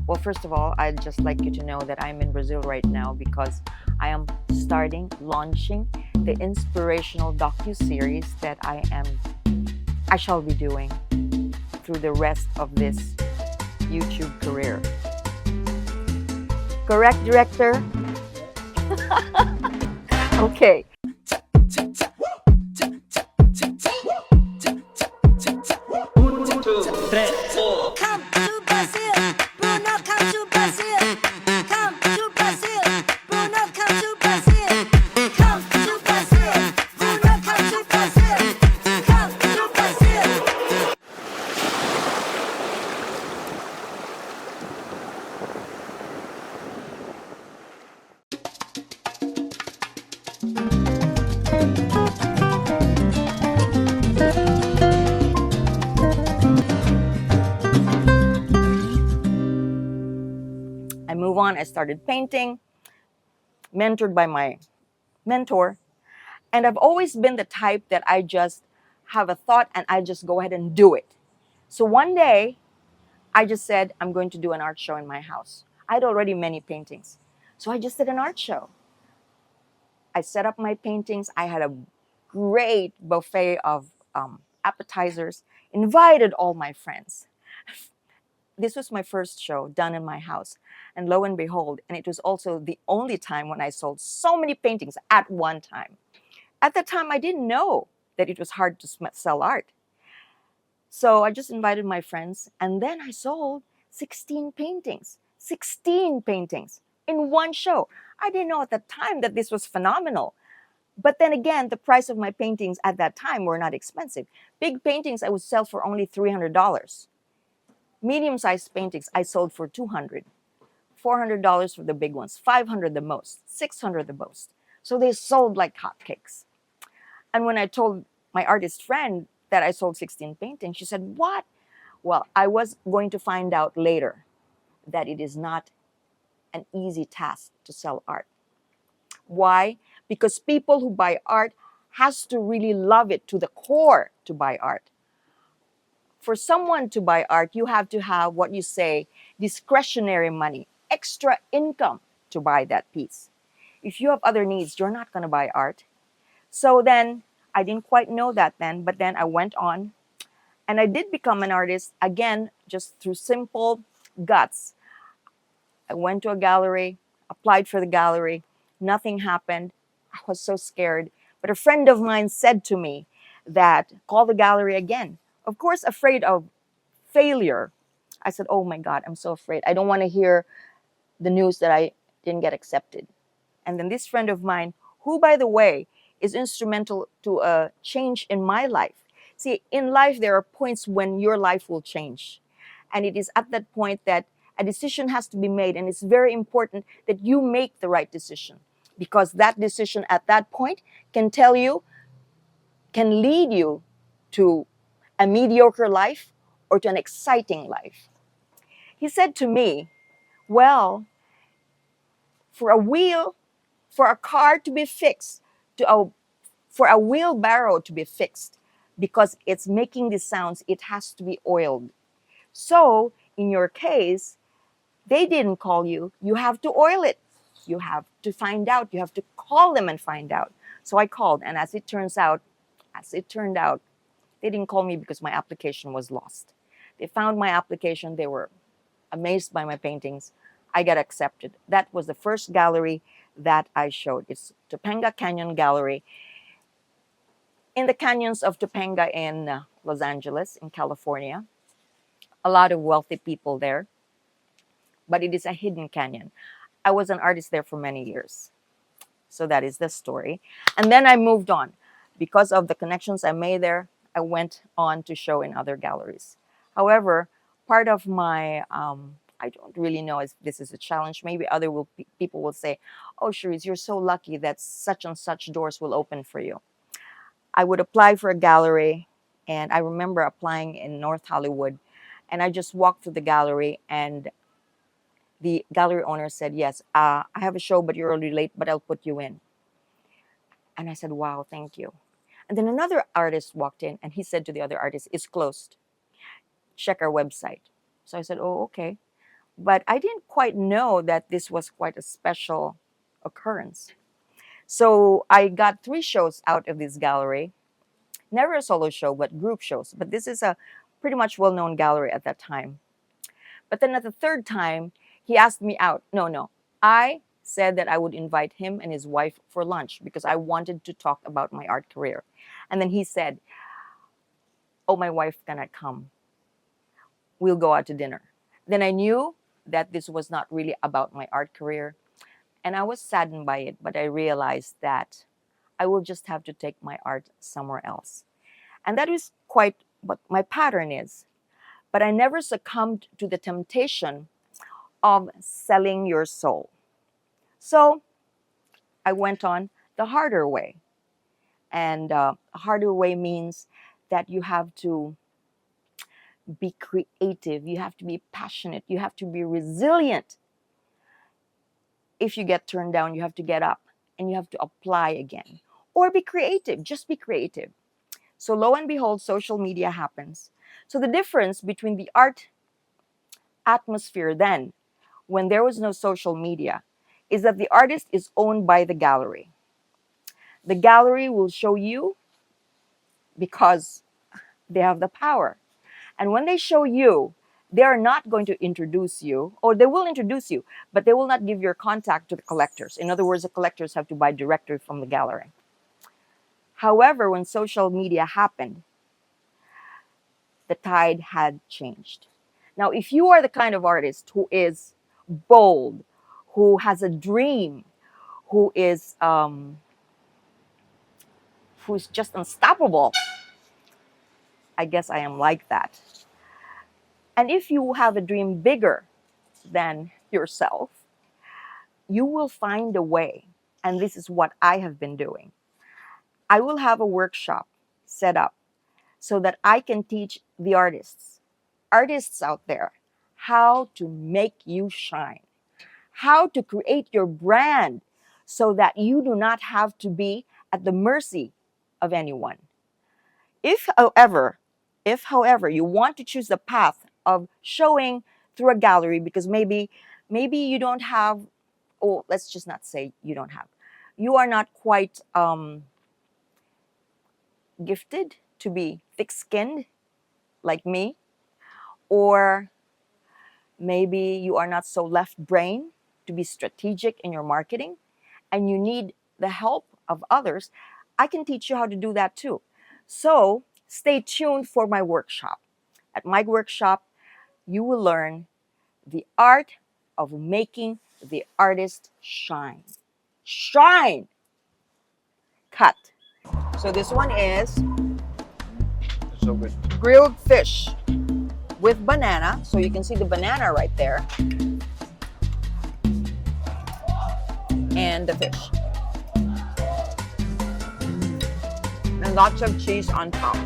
Well, first of all, I'd just like you to know that I'm in Brazil right now because I am launching the inspirational docu-series that I shall be doing through the rest of this YouTube career. Correct, director? Okay. Come to Brazil, Bruno, come to Brazil. Come to Brazil, Bruno, come to Brazil. Come to Brazil, Bruno, come to Brazil. Come to Brazil. I move on. I started painting, mentored by my mentor. And I've always been the type that I just have a thought and I just go ahead and do it. So one day, I just said, I'm going to do an art show in my house. I had already many paintings. So I just did an art show. I set up my paintings. I had a great buffet of appetizers, invited all my friends. This was my first show done in my house. And lo and behold, and it was also the only time when I sold so many paintings at one time. At that time, I didn't know that it was hard to sell art. So I just invited my friends, and then I sold 16 paintings. 16 paintings in one show. I didn't know at the time that this was phenomenal. But then again, the price of my paintings at that time were not expensive. Big paintings I would sell for only $300. Medium-sized paintings I sold for $200. $400 for the big ones, $500 the most, $600 the most. So they sold like hotcakes. And when I told my artist friend that I sold 16 paintings, she said, "What?" Well, I was going to find out later that it is not an easy task to sell art. Why? Because people who buy art has to really love it to the core to buy art. For someone to buy art, you have to have what you say discretionary money, extra income to buy that piece. If you have other needs, you're not going to buy art. So then I didn't quite know that then, but then I went on and I did become an artist again, just through simple guts. I went to a gallery, applied for the gallery, nothing happened. I was so scared. But a friend of mine said to me that call the gallery again. Of course, afraid of failure. I said, oh my God, I'm so afraid. I don't want to hear the news that I didn't get accepted. And then this friend of mine, who, by the way, is instrumental to a change in my life. See, in life, there are points when your life will change. And it is at that point that a decision has to be made. And it's very important that you make the right decision, because that decision at that point can lead you to a mediocre life or to an exciting life. He said to me, well, for a car to be fixed, for a wheelbarrow to be fixed, because it's making these sounds, it has to be oiled. So in your case, they didn't call you. You have to oil it. You have to find out. You have to call them and find out. So I called, and as it turned out, they didn't call me because my application was lost. They found my application. They were amazed by my paintings. I got accepted. That was the first gallery that I showed. It's Topanga Canyon Gallery in the canyons of Topanga in Los Angeles, in California. A lot of wealthy people there, but it is a hidden canyon. I was an artist there for many years. So that is the story. And then I moved on. Because of the connections I made there, I went on to show in other galleries. However, part of my, I don't really know if this is a challenge. Maybe people will say, oh, Charisse, you're so lucky that such and such doors will open for you. I would apply for a gallery, and I remember applying in North Hollywood, and I just walked through the gallery, and the gallery owner said, yes, I have a show, but you're already late, but I'll put you in. And I said, wow, thank you. And then another artist walked in, and he said to the other artist, it's closed. Check our website. So I said, oh, okay. But I didn't quite know that this was quite a special occurrence. So I got 3 shows out of this gallery. Never a solo show, but group shows. But this is a pretty much well-known gallery at that time. But then at the 3rd time, he asked me out. No. I said that I would invite him and his wife for lunch because I wanted to talk about my art career. And then he said, oh, my wife cannot come. We'll go out to dinner. Then I knew that this was not really about my art career. And I was saddened by it, but I realized that I will just have to take my art somewhere else. And that is quite what my pattern is. But I never succumbed to the temptation of selling your soul. So I went on the harder way. And a harder way means that you have to be creative, you have to be passionate, you have to be resilient. If you get turned down, you have to get up and you have to apply again. Or be creative, just be creative. So lo and behold, social media happens. So the difference between the art atmosphere then, when there was no social media, is that the artist is owned by the gallery. The gallery will show you because they have the power. And when they show you, they are not going to introduce you, or they will introduce you, but they will not give your contact to the collectors. In other words, the collectors have to buy directly from the gallery. However, when social media happened, the tide had changed. Now, if you are the kind of artist who is bold, who has a dream, who's just unstoppable, I guess I am like that. And if you have a dream bigger than yourself, you will find a way. And this is what I have been doing. I will have a workshop set up so that I can teach the artists out there, how to make you shine, how to create your brand so that you do not have to be at the mercy of anyone. If, however, you want to choose the path of showing through a gallery because maybe you don't have, or let's just not say you don't have, you are not quite gifted to be thick-skinned like me, or maybe you are not so left-brained to be strategic in your marketing and you need the help of others, I can teach you how to do that too. So stay tuned for my workshop. At my workshop, you will learn the art of making the artist shine. Shine! Cut. So this one is So good. grilled fish with banana. So you can see the banana right there. And the fish. And lots of cheese on top.